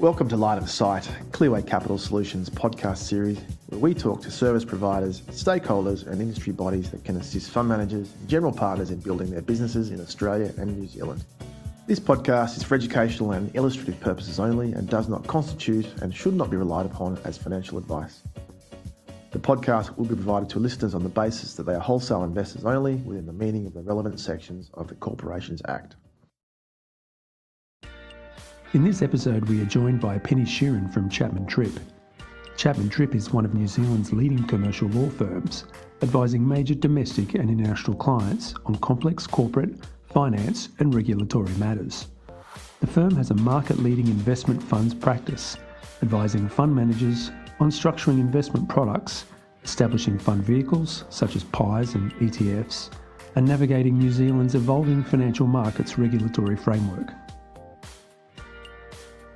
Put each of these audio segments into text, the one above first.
Welcome to Line of Sight, Clearway Capital Solutions podcast series, where we talk to service providers, stakeholders and industry bodies that can assist fund managers and general partners in building their businesses in Australia and New Zealand. This podcast is for educational and illustrative purposes only and does not constitute and should not be relied upon as financial advice. The podcast will be provided to listeners on the basis that they are wholesale investors only within the meaning of the relevant sections of the Corporations Act. In this episode, we are joined by Penny Sheerin from Chapman Tripp. Chapman Tripp is one of New Zealand's leading commercial law firms, advising major domestic and international clients on complex corporate, finance and regulatory matters. The firm has a market-leading investment funds practice, advising fund managers on structuring investment products, establishing fund vehicles such as PIEs and ETFs, and navigating New Zealand's evolving financial markets regulatory framework.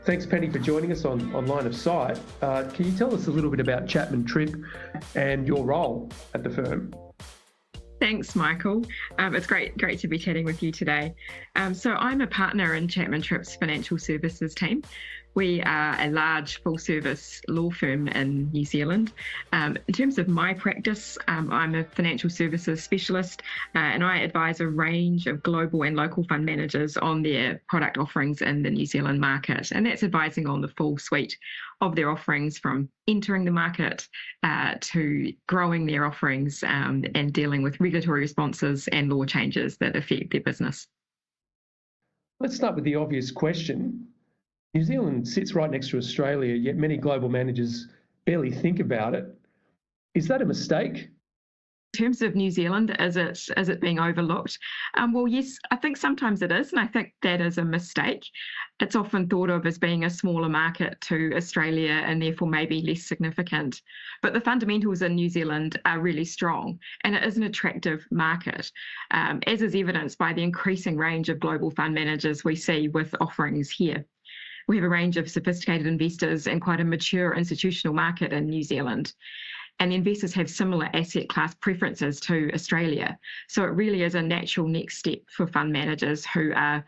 Thanks, Penny, for joining us on Line of Sight. Can you tell us a little bit about Chapman Tripp and your role at the firm? Thanks, Michael. It's great to be chatting with you today. So I'm a partner in Chapman Tripp's financial services team. We are a large full-service law firm in New Zealand. In terms of my practice, I'm a financial services specialist and I advise a range of global and local fund managers on their product offerings in the New Zealand market. And that's advising on the full suite of their offerings, from entering the market to growing their offerings and dealing with regulatory responses and law changes that affect their business. Let's start with the obvious question. New Zealand sits right next to Australia, yet many global managers barely think about it. Is that a mistake? In terms of New Zealand, is it being overlooked? Well, yes, I think sometimes it is, and I think that is a mistake. It's often thought of as being a smaller market to Australia and therefore maybe less significant. But the fundamentals in New Zealand are really strong, and it is an attractive market, as is evidenced by the increasing range of global fund managers we see with offerings here. We have a range of sophisticated investors and quite a mature institutional market in New Zealand. And the investors have similar asset class preferences to Australia. So it really is a natural next step for fund managers who are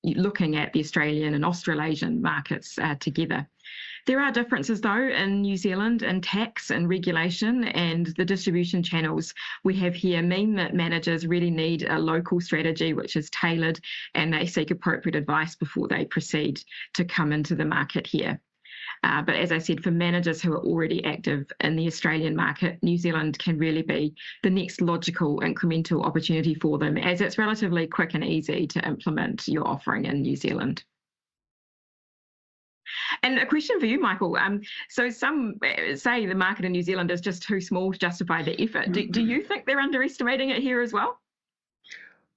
looking at the Australian and Australasian markets together. There are differences, though, in New Zealand in tax and regulation, and the distribution channels we have here mean that managers really need a local strategy which is tailored, and they seek appropriate advice before they proceed to come into the market here. But as I said, for managers who are already active in the Australian market, New Zealand can really be the next logical incremental opportunity for them, as it's relatively quick and easy to implement your offering in New Zealand. And a question for you, Michael. So some say the market in New Zealand is just too small to justify the effort. Do you think they're underestimating it here as well?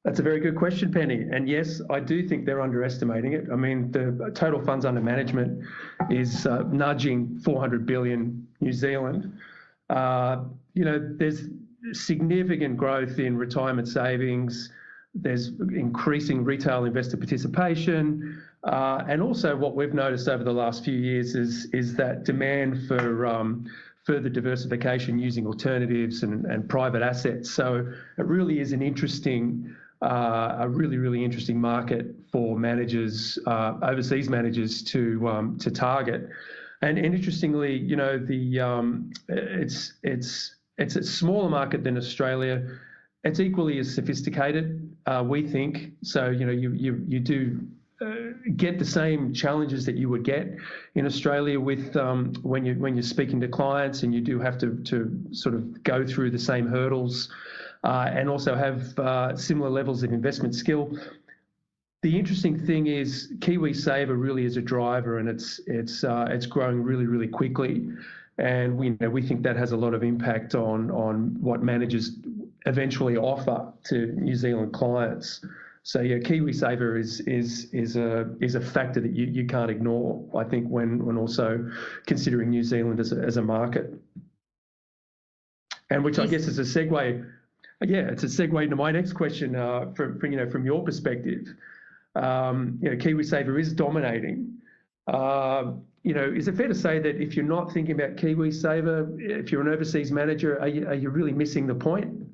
That's a very good question, Penny. And yes, I do think they're underestimating it. I mean, the total funds under management is nudging 400 billion New Zealand. There's significant growth in retirement savings. There's increasing retail investor participation. And also what we've noticed over the last few years is that demand for further diversification using alternatives and private assets. So it really is an interesting, a really interesting market for managers, overseas managers to target. And interestingly, it's a smaller market than Australia. It's equally as sophisticated, we think. So you do get the same challenges that you would get in Australia with when you're speaking to clients, and you do have to sort of go through the same hurdles and also have similar levels of investment skill. The interesting thing is KiwiSaver really is a driver, and it's growing really quickly, and we think that has a lot of impact on what managers eventually offer to New Zealand clients. So yeah, KiwiSaver is a factor that you can't ignore, I think, when also considering New Zealand as a market. And which I guess is a segue. Yeah, it's a segue into my next question. From your perspective, KiwiSaver is dominating. Is it fair to say that if you're not thinking about KiwiSaver, if you're an overseas manager, are you really missing the point?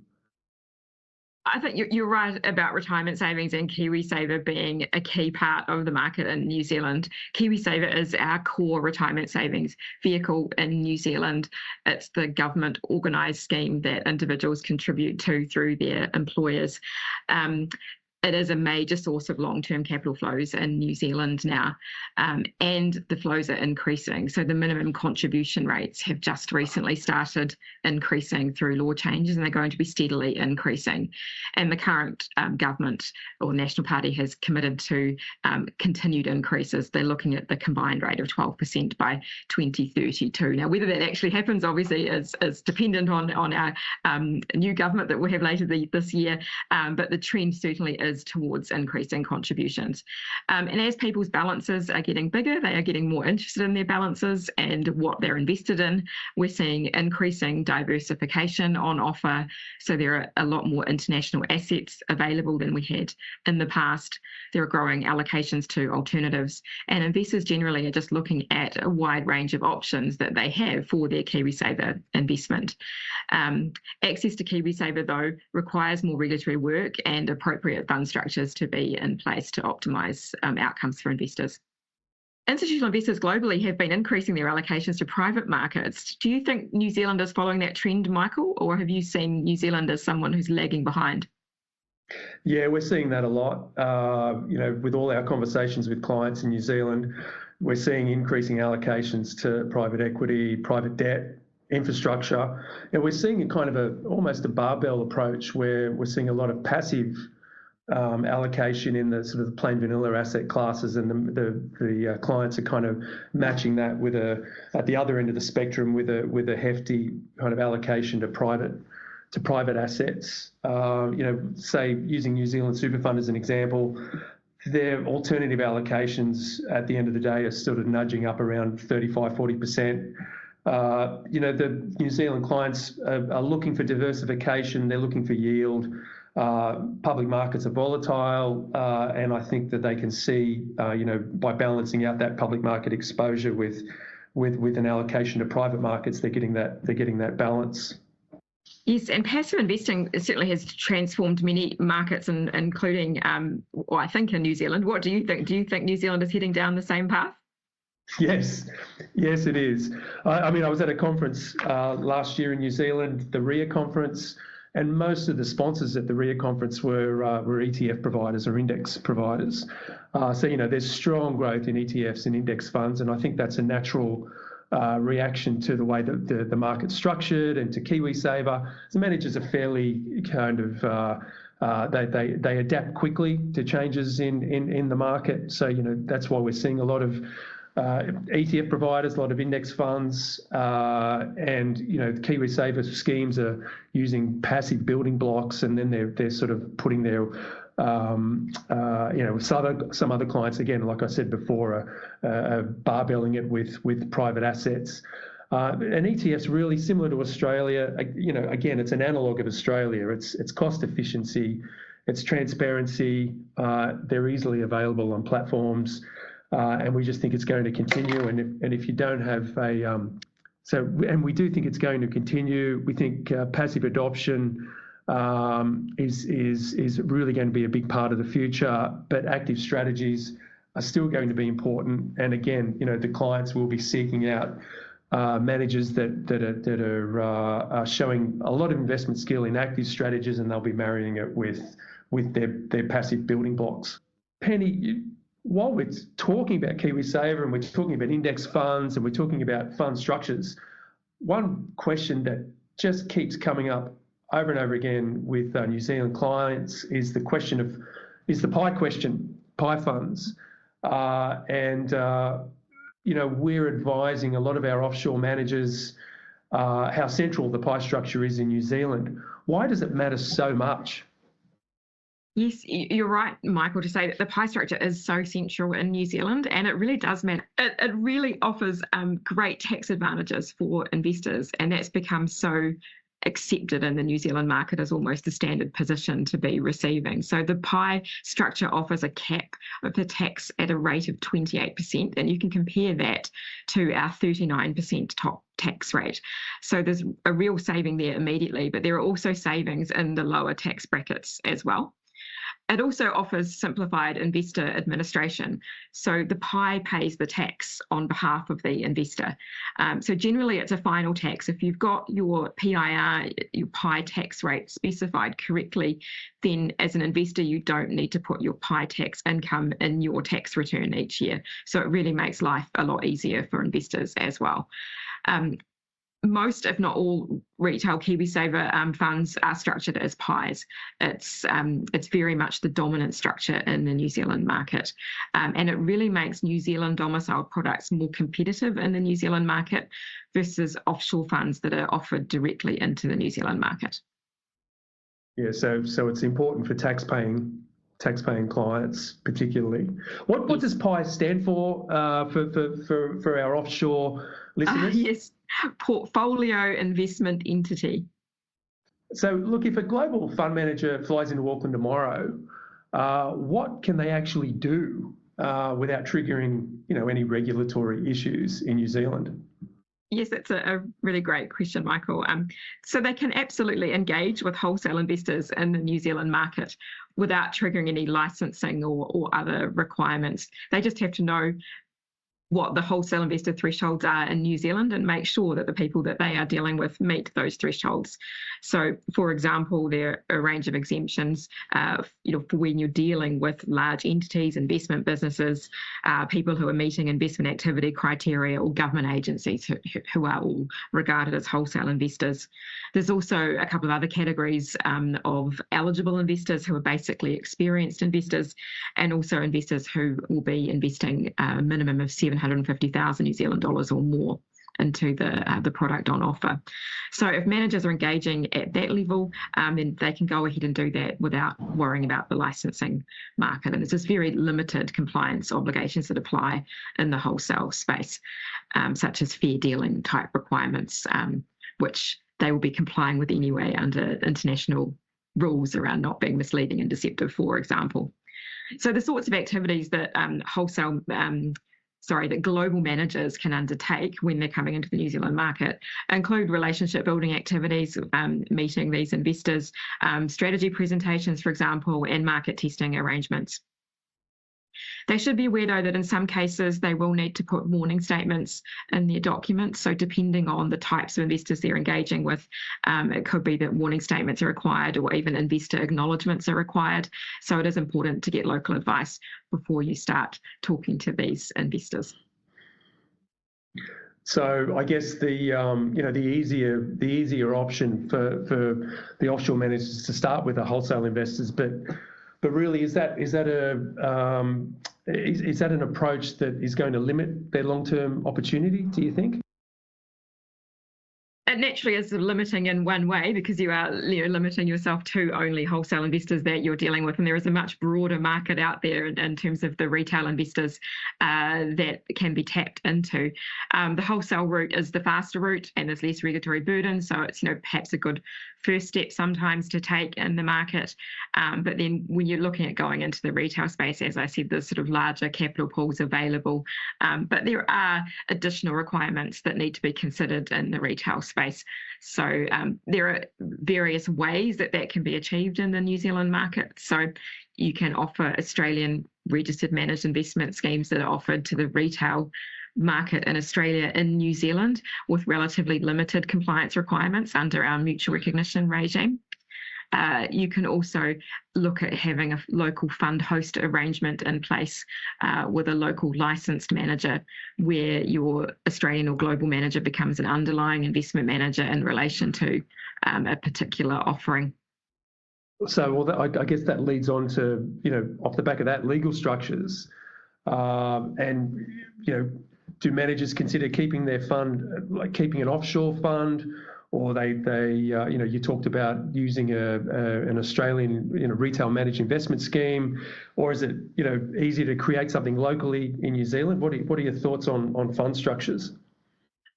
I think you're right about retirement savings and KiwiSaver being a key part of the market in New Zealand. KiwiSaver is our core retirement savings vehicle in New Zealand. It's the government organised scheme that individuals contribute to through their employers. It is a major source of long-term capital flows in New Zealand now, and the flows are increasing. So the minimum contribution rates have just recently started increasing through law changes, and they're going to be steadily increasing. And the current government or National Party has committed to continued increases. They're looking at the combined rate of 12% by 2032. Now, whether that actually happens, obviously, is dependent on our new government that we'll have later this year, but the trend certainly is towards increasing contributions. And as people's balances are getting bigger, they are getting more interested in their balances and what they're invested in. We're seeing increasing diversification on offer. So there are a lot more international assets available than we had in the past. There are growing allocations to alternatives, and investors generally are just looking at a wide range of options that they have for their KiwiSaver investment. Access to KiwiSaver, though, requires more regulatory work and appropriate fund structures to be in place to optimise outcomes for investors. Institutional investors globally have been increasing their allocations to private markets. Do you think New Zealand is following that trend, Michael, or have you seen New Zealand as someone who's lagging behind? Yeah, we're seeing that a lot. With all our conversations with clients in New Zealand, we're seeing increasing allocations to private equity, private debt, infrastructure, and we're seeing a kind of almost a barbell approach where we're seeing a lot of passive allocation in the sort of the plain vanilla asset classes, and the clients are kind of matching that with at the other end of the spectrum with a hefty kind of allocation to private assets. Say using New Zealand Super Fund as an example, their alternative allocations at the end of the day are sort of nudging up around 35-40%. The New Zealand clients are looking for diversification. They're looking for yield. Public markets are volatile, and I think that they can see, by balancing out that public market exposure with an allocation to private markets, they're getting that balance. Yes, and passive investing certainly has transformed many markets, including, I think, in New Zealand. What do you think? Do you think New Zealand is heading down the same path? Yes, it is. I was at a conference last year in New Zealand, the RIA conference, and most of the sponsors at the RIA conference were ETF providers or index providers. So there's strong growth in ETFs and index funds, and I think that's a natural reaction to the way that the market's structured and to KiwiSaver. The managers are fairly kind of they adapt quickly to changes in the market. So that's why we're seeing a lot of ETF providers, a lot of index funds, and KiwiSaver schemes are using passive building blocks, and then they're sort of putting their some other clients, again, like I said before, are barbelling it with private assets. And ETF's really similar to Australia. Again, it's an analogue of Australia. It's cost efficiency, it's transparency. They're easily available on platforms. And we just think it's going to continue. And if you don't have and we do think it's going to continue. We think passive adoption is really going to be a big part of the future. But active strategies are still going to be important. And again, the clients will be seeking out managers that are showing a lot of investment skill in active strategies, and they'll be marrying it with their passive building blocks. Penny, while we're talking about KiwiSaver and we're talking about index funds and we're talking about fund structures, one question that just keeps coming up over and over again with New Zealand clients is the question of, PI funds. We're advising a lot of our offshore managers how central the PI structure is in New Zealand. Why does it matter so much? Yes, you're right, Michael, to say that the PI structure is so central in New Zealand, and it really does matter. It really offers great tax advantages for investors, and that's become so accepted in the New Zealand market as almost the standard position to be receiving. So the PI structure offers a cap of the tax at a rate of 28%, and you can compare that to our 39% top tax rate. So there's a real saving there immediately, but there are also savings in the lower tax brackets as well. It also offers simplified investor administration. So the PI pays the tax on behalf of the investor. So generally it's a final tax. If you've got your PIR, your PI tax rate specified correctly, then as an investor, you don't need to put your PI tax income in your tax return each year. So it really makes life a lot easier for investors as well. Most, if not all, retail KiwiSaver funds are structured as PIs. It's very much the dominant structure in the New Zealand market. And it really makes New Zealand domiciled products more competitive in the New Zealand market versus offshore funds that are offered directly into the New Zealand market. Yeah, so it's important for tax-paying clients particularly. What does PI stand for our offshore listeners? Yes, Portfolio Investment Entity. So look, if a global fund manager flies into Auckland tomorrow, what can they actually do without triggering any regulatory issues in New Zealand? Yes, that's a really great question, Michael. So they can absolutely engage with wholesale investors in the New Zealand market without triggering any licensing or other requirements. They just have to know what the wholesale investor thresholds are in New Zealand and make sure that the people that they are dealing with meet those thresholds. So, for example, there are a range of exemptions, for when you're dealing with large entities, investment businesses, people who are meeting investment activity criteria, or government agencies who are all regarded as wholesale investors. There's also a couple of other categories of eligible investors who are basically experienced investors, and also investors who will be investing a minimum of 750,000 New Zealand dollars or more into the product on offer. So if managers are engaging at that level, then they can go ahead and do that without worrying about the licensing market. And there's just very limited compliance obligations that apply in the wholesale space, such as fair dealing type requirements, which they will be complying with anyway under international rules around not being misleading and deceptive, for example. So the sorts of activities that that global managers can undertake when they're coming into the New Zealand market include relationship building activities, meeting these investors, strategy presentations, for example, and market testing arrangements. They should be aware, though, that in some cases they will need to put warning statements in their documents. So depending on the types of investors they're engaging with, it could be that warning statements are required or even investor acknowledgements are required. So it is important to get local advice before you start talking to these investors. So I guess the easier option for the offshore managers to start with are wholesale investors, but really, is that an approach that is going to limit their long-term opportunity, do you think? It naturally is limiting in one way, because you are limiting yourself to only wholesale investors that you're dealing with, and there is a much broader market out there in terms of the retail investors that can be tapped into. The wholesale route is the faster route and there's less regulatory burden, so it's perhaps a good first step sometimes to take in the market. But then when you're looking at going into the retail space, as I said, there's sort of larger capital pools available, but there are additional requirements that need to be considered in the retail space. So there are various ways that can be achieved in the New Zealand market. So you can offer Australian registered managed investment schemes that are offered to the retail market in Australia and New Zealand with relatively limited compliance requirements under our mutual recognition regime. You can also look at having a local fund host arrangement in place with a local licensed manager, where your Australian or global manager becomes an underlying investment manager in relation to a particular offering. So, I guess that leads on to, off the back of that, legal structures. And, do managers consider keeping their fund, like keeping an offshore fund, or you talked about using an Australian, retail managed investment scheme, or is it, easier to create something locally in New Zealand? What are your thoughts on fund structures?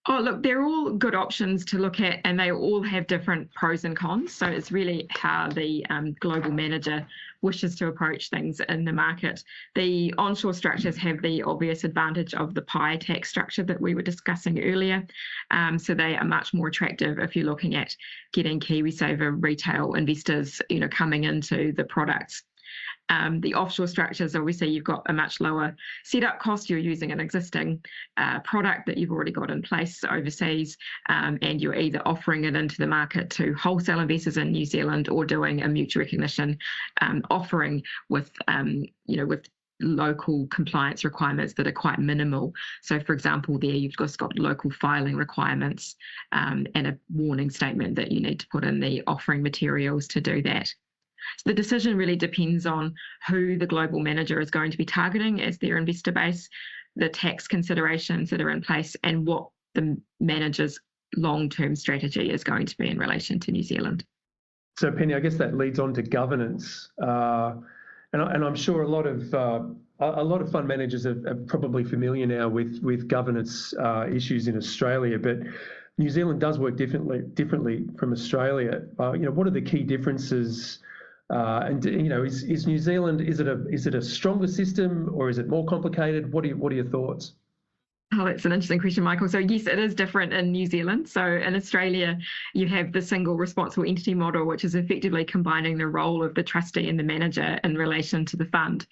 Oh, look, they're all good options to look at, and they all have different pros and cons. So it's really how the global manager wishes to approach things in the market. The onshore structures have the obvious advantage of the pie tax structure that we were discussing earlier. So they are much more attractive if you're looking at getting KiwiSaver retail investors, coming into the products. The offshore structures, obviously, you've got a much lower setup cost. You're using an existing product that you've already got in place overseas, and you're either offering it into the market to wholesale investors in New Zealand or doing a mutual recognition offering with local compliance requirements that are quite minimal. So, for example, there you've just got local filing requirements and a warning statement that you need to put in the offering materials to do that. So the decision really depends on who the global manager is going to be targeting as their investor base, the tax considerations that are in place, and what the manager's long-term strategy is going to be in relation to New Zealand. So, Penny, I guess that leads on to governance, and I'm sure a lot of fund managers are probably familiar now with governance issues in Australia, but New Zealand does work differently from Australia. What are the key differences? Is New Zealand, is it a stronger system or is it more complicated? What are your thoughts? Oh, that's an interesting question, Michael. So yes, it is different in New Zealand. So in Australia, you have the single responsible entity model, which is effectively combining the role of the trustee and the manager in relation to the fund.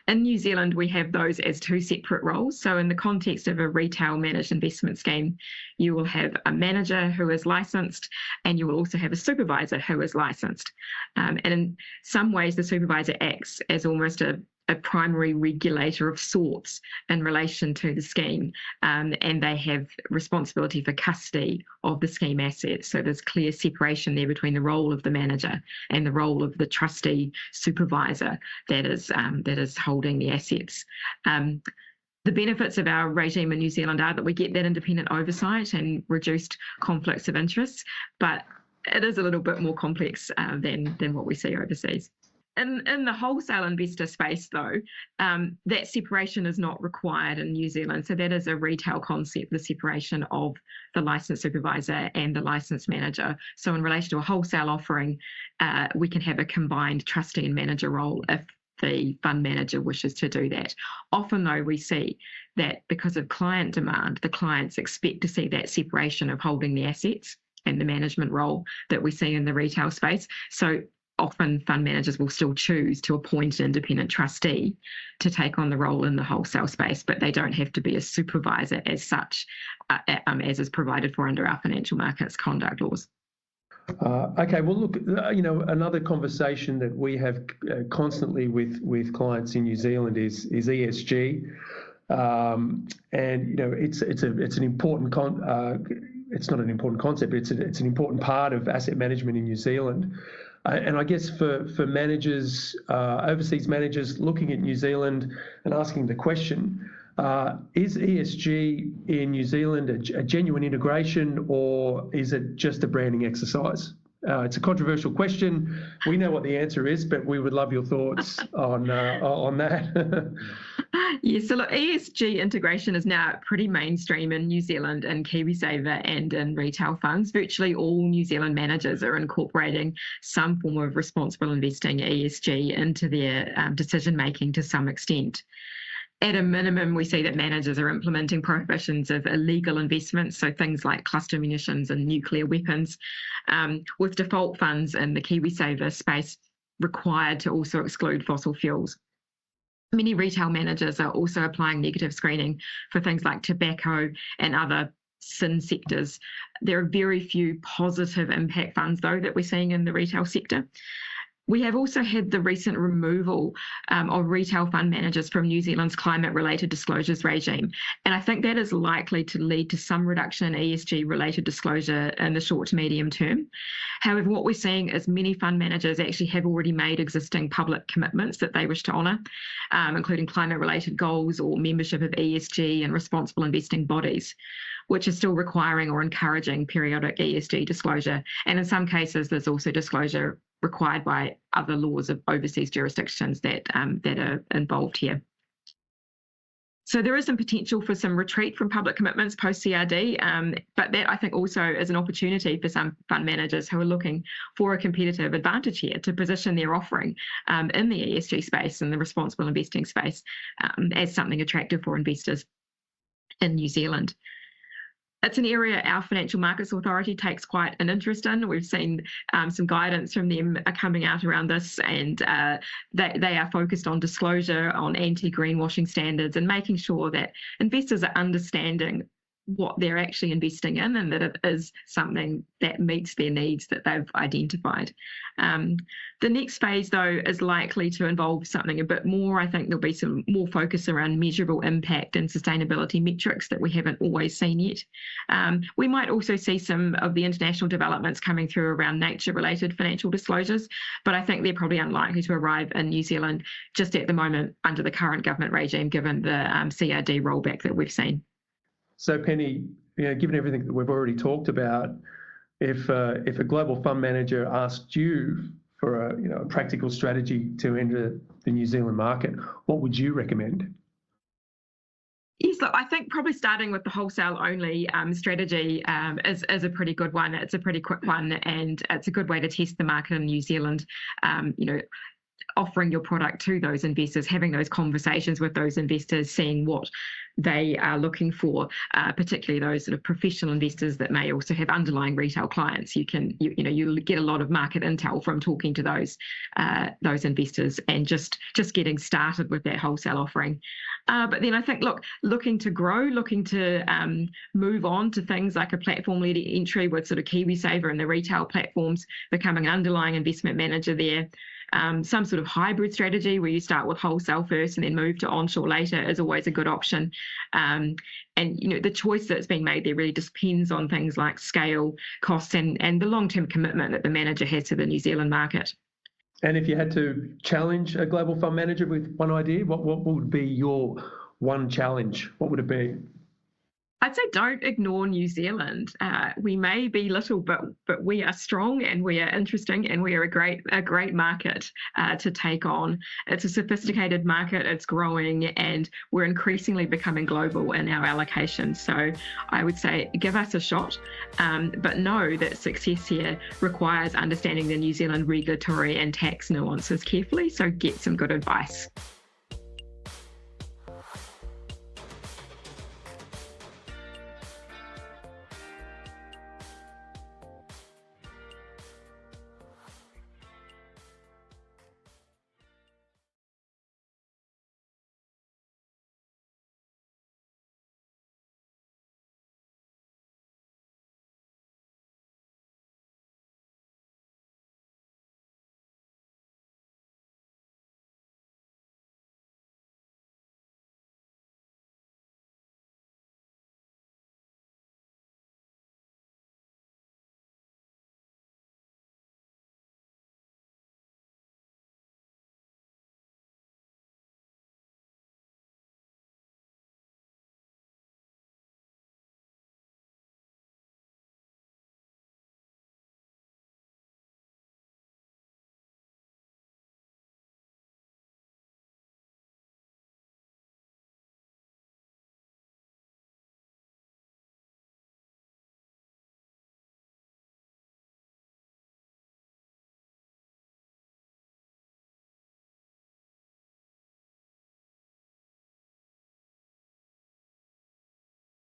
In New Zealand, we have those as two separate roles. So in the context of a retail managed investment scheme, you will have a manager who is licensed, and you will also have a supervisor who is licensed. And in some ways, the supervisor acts as almost a primary regulator of sorts in relation to the scheme, and they have responsibility for custody of the scheme assets. So there's clear separation there between the role of the manager and the role of the trustee supervisor that is holding the assets. The benefits of our regime in New Zealand are that we get that independent oversight and reduced conflicts of interest, but it is a little bit more complex than what we see overseas. In the wholesale investor space, though, that separation is not required in New Zealand. So that is a retail concept, the separation of the licensed supervisor and the licensed manager. So in relation to a wholesale offering, we can have a combined trustee and manager role if the fund manager wishes to do that. Often, though, we see that because of client demand, the clients expect to see that separation of holding the assets and the management role that we see in the retail space. So often fund managers will still choose to appoint an independent trustee to take on the role in the wholesale space, but they don't have to be a supervisor as such, as is provided for under our financial markets conduct laws. Okay, well, look, another conversation that we have constantly with clients in New Zealand is ESG, and it's an important it's not an important concept, but it's an important part of asset management in New Zealand. And I guess for managers, overseas managers looking at New Zealand and asking the question, is ESG in New Zealand a genuine integration, or is it just a branding exercise? It's a controversial question. We know what the answer is, but we would love your thoughts on that. Yes, so look, ESG integration is now pretty mainstream in New Zealand in KiwiSaver and in retail funds. Virtually all New Zealand managers are incorporating some form of responsible investing ESG into their decision-making to some extent. At a minimum, we see that managers are implementing prohibitions of illegal investments, so things like cluster munitions and nuclear weapons, with default funds in the KiwiSaver space required to also exclude fossil fuels. Many retail managers are also applying negative screening for things like tobacco and other sin sectors. There are very few positive impact funds, though, that we're seeing in the retail sector. We have also had the recent removal of retail fund managers from New Zealand's climate-related disclosures regime, and I think that is likely to lead to some reduction in ESG-related disclosure in the short to medium term. However, what we're seeing is many fund managers actually have already made existing public commitments that they wish to honour, including climate-related goals or membership of ESG and responsible investing bodies, which are still requiring or encouraging periodic ESG disclosure. And in some cases, there's also disclosure required by other laws of overseas jurisdictions that are involved here. So there is some potential for some retreat from public commitments post-CRD, but that I think also is an opportunity for some fund managers who are looking for a competitive advantage here to position their offering in the ESG space and the responsible investing space as something attractive for investors in New Zealand. It's an area our Financial Markets Authority takes quite an interest in. We've seen some guidance from them coming out around this, and they are focused on disclosure, on anti-greenwashing standards, and making sure that investors are understanding what they're actually investing in and that it is something that meets their needs that they've identified. The next phase, though, is likely to involve something a bit more. I think there'll be some more focus around measurable impact and sustainability metrics that we haven't always seen yet. We might also see some of the international developments coming through around nature-related financial disclosures, but I think they're probably unlikely to arrive in New Zealand just at the moment under the current government regime, given the CRD rollback that we've seen. So Penny, given everything that we've already talked about, if a global fund manager asked you for a practical strategy to enter the New Zealand market, what would you recommend? Yes, look, I think probably starting with the wholesale only strategy is a pretty good one. It's a pretty quick one, and it's a good way to test the market in New Zealand. Offering your product to those investors, having those conversations with those investors, seeing what they are looking for, particularly those sort of professional investors that may also have underlying retail clients. You get a lot of market intel from talking to those investors and just getting started with that wholesale offering. But then I think, looking to grow, looking to move on to things like a platform-led entry with sort of KiwiSaver and the retail platforms, becoming an underlying investment manager there. Some sort of hybrid strategy where you start with wholesale first and then move to onshore later is always a good option. And the choice that's being made there really depends on things like scale, costs, and the long-term commitment that the manager has to the New Zealand market. And if you had to challenge a global fund manager with one idea, what would be your one challenge? What would it be? I'd say don't ignore New Zealand. We may be little, but we are strong and we are interesting and we are a great market to take on. It's a sophisticated market, it's growing, and we're increasingly becoming global in our allocation. So I would say give us a shot, but know that success here requires understanding the New Zealand regulatory and tax nuances carefully, so get some good advice.